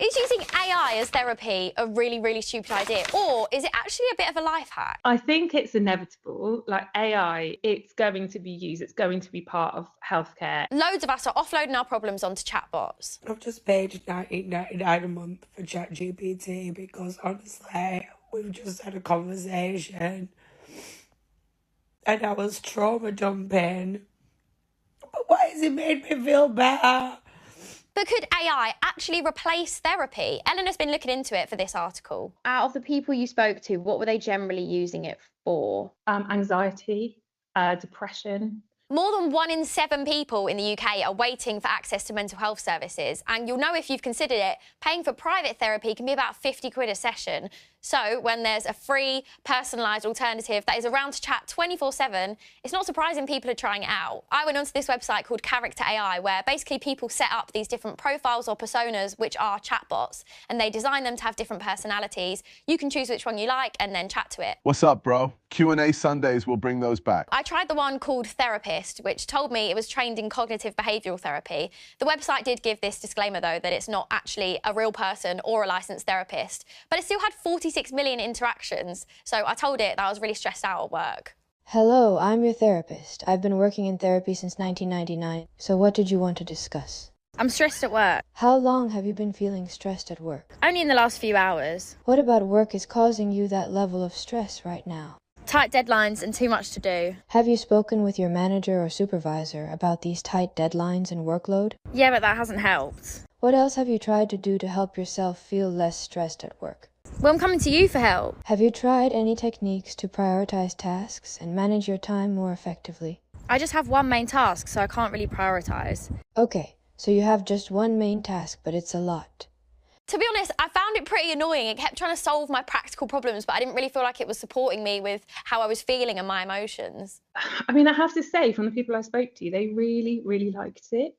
Is using AI as therapy a really, really stupid idea, or is it actually a bit of a life hack? I think it's inevitable. Like AI, it's going to be used, it's going to be part of healthcare. Loads of us are offloading our problems onto chatbots. I've just paid £19.99 a month for ChatGPT because honestly, we've just had a conversation and I was trauma dumping. But why has it made me feel better? But could AI actually replace therapy? Eleanor's been looking into it for this article. Out of the people you spoke to, what were they generally using it for? Anxiety, depression. More than 1 in 7 people in the UK are waiting for access to mental health services. And you'll know if you've considered it, paying for private therapy can be about 50 quid a session. So when there's a free, personalised alternative that is around to chat 24/7, it's not surprising people are trying it out. I went onto this website called Character AI, where basically people set up these different profiles or personas, which are chatbots, and they design them to have different personalities. You can choose which one you like and then chat to it. What's up, bro? Q&A Sundays will bring those back. I tried the one called Therapist, which told me it was trained in cognitive behavioural therapy. The website did give this disclaimer, though, that it's not actually a real person or a licensed therapist, but it still had 46 million interactions, so I told it that I was really stressed out at work. Hello, I'm your therapist. I've been working in therapy since 1999, so what did you want to discuss? I'm stressed at work. How long have you been feeling stressed at work? Only in the last few hours. What about work is causing you that level of stress right now? Tight deadlines and too much to do. Have you spoken with your manager or supervisor about these tight deadlines and workload? Yeah, but that hasn't helped. What else have you tried to do to help yourself feel less stressed at work? Well, I'm coming to you for help. Have you tried any techniques to prioritize tasks and manage your time more effectively? I just have one main task, so I can't really prioritise. Okay, so you have just one main task, but it's a lot. To be honest, I found it pretty annoying. It kept trying to solve my practical problems, but I didn't really feel like it was supporting me with how I was feeling and my emotions. I mean, I have to say, from the people I spoke to, they really, really liked it.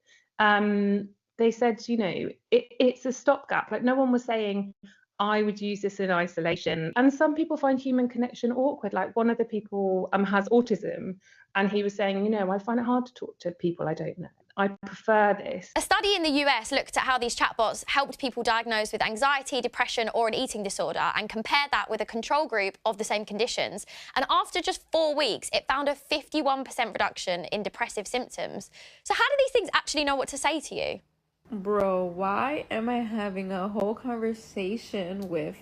They said, you know, it's a stopgap. Like, no one was saying, I would use this in isolation. And some people find human connection awkward. Like, one of the people has autism, and he was saying, you know, I find it hard to talk to people I don't know. I prefer this. A study in the US looked at how these chatbots helped people diagnosed with anxiety, depression or an eating disorder and compared that with a control group of the same conditions. And after just 4 weeks, it found a 51% reduction in depressive symptoms. So how do these things actually know what to say to you? Bro, why am I having a whole conversation with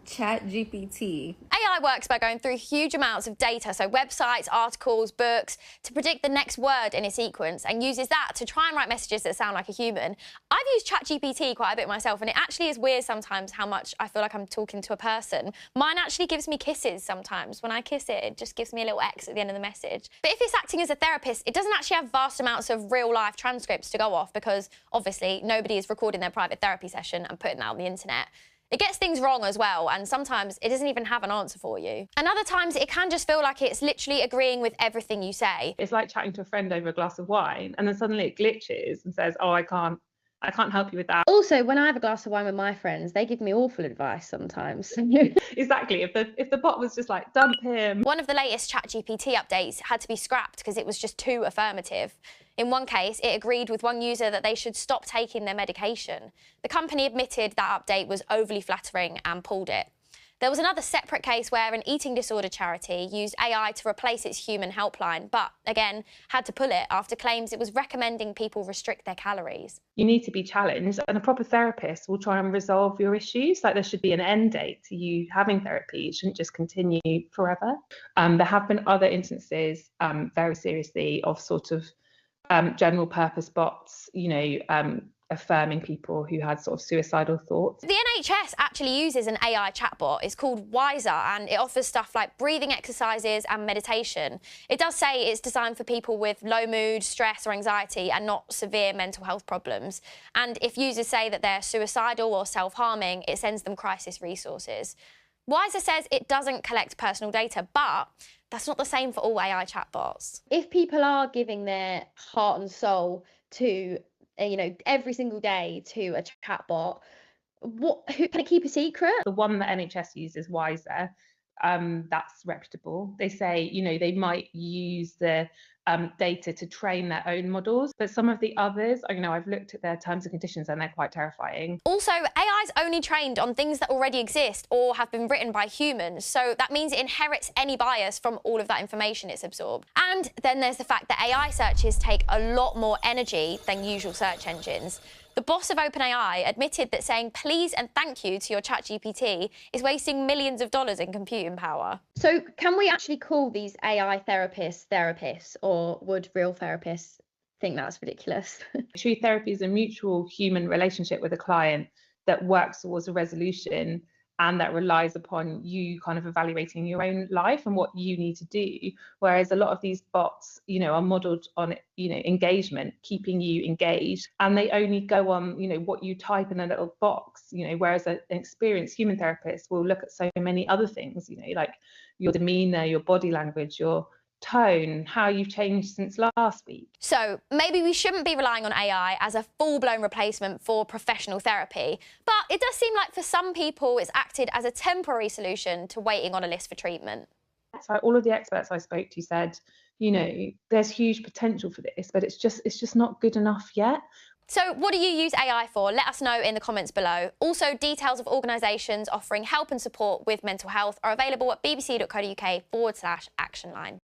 ChatGPT? AI works by going through huge amounts of data, so websites, articles, books, to predict the next word in a sequence and uses that to try and write messages that sound like a human. I've used ChatGPT quite a bit myself, and it actually is weird sometimes how much I feel like I'm talking to a person. Mine actually gives me kisses sometimes. When I kiss it, it just gives me a little X at the end of the message. But if it's acting as a therapist, it doesn't actually have vast amounts of real-life transcripts to go off because, obviously, nobody is recording their private therapy session and putting that on the internet. It gets things wrong as well, and sometimes it doesn't even have an answer for you. And other times it can just feel like it's literally agreeing with everything you say. It's like chatting to a friend over a glass of wine, and then suddenly it glitches and says, oh, I can't help you with that. Also, when I have a glass of wine with my friends, they give me awful advice sometimes. Exactly. If the bot was just like, dump him. One of the latest ChatGPT updates had to be scrapped because it was just too affirmative. In one case, it agreed with one user that they should stop taking their medication. The company admitted that update was overly flattering and pulled it. There was another separate case where an eating disorder charity used AI to replace its human helpline, but, again, had to pull it after claims it was recommending people restrict their calories. You need to be challenged, and a proper therapist will try and resolve your issues. Like, there should be an end date to you having therapy. It shouldn't just continue forever. There have been other instances, very seriously, of sort of general purpose bots, you know, affirming people who had sort of suicidal thoughts. The NHS actually uses an AI chatbot. It's called Wiser, and it offers stuff like breathing exercises and meditation. It does say it's designed for people with low mood, stress or anxiety and not severe mental health problems. And if users say that they're suicidal or self-harming, it sends them crisis resources. Wiser says it doesn't collect personal data, but that's not the same for all AI chatbots. If people are giving their heart and soul to, you know, every single day to a chatbot, who can it keep a secret? The one that NHS uses, Wiser, that's reputable. They say, you know, they might use the data to train their own models, but some of the others, you know, I've looked at their terms and conditions and they're quite terrifying. Also, AI is only trained on things that already exist or have been written by humans, so that means it inherits any bias from all of that information it's absorbed. And then there's the fact that AI searches take a lot more energy than usual search engines. The boss of OpenAI admitted that saying please and thank you to your ChatGPT is wasting millions of dollars in computing power. So can we actually call these AI therapists, or would real therapists think that's ridiculous? True therapy is a mutual human relationship with a client that works towards a resolution and that relies upon you kind of evaluating your own life and what you need to do. Whereas a lot of these bots, you know, are modeled on, you know, engagement, keeping you engaged, and they only go on, you know, what you type in a little box, you know, whereas an experienced human therapist will look at so many other things, you know, like your demeanor, your body language, your tone, how you've changed since last week. So maybe we shouldn't be relying on AI as a full-blown replacement for professional therapy, but it does seem like for some people it's acted as a temporary solution to waiting on a list for treatment. So all of the experts I spoke to said, you know, there's huge potential for this, but it's just not good enough yet. So what do you use AI for? Let us know in the comments below. Also, details of organisations offering help and support with mental health are available at bbc.co.uk/actionline.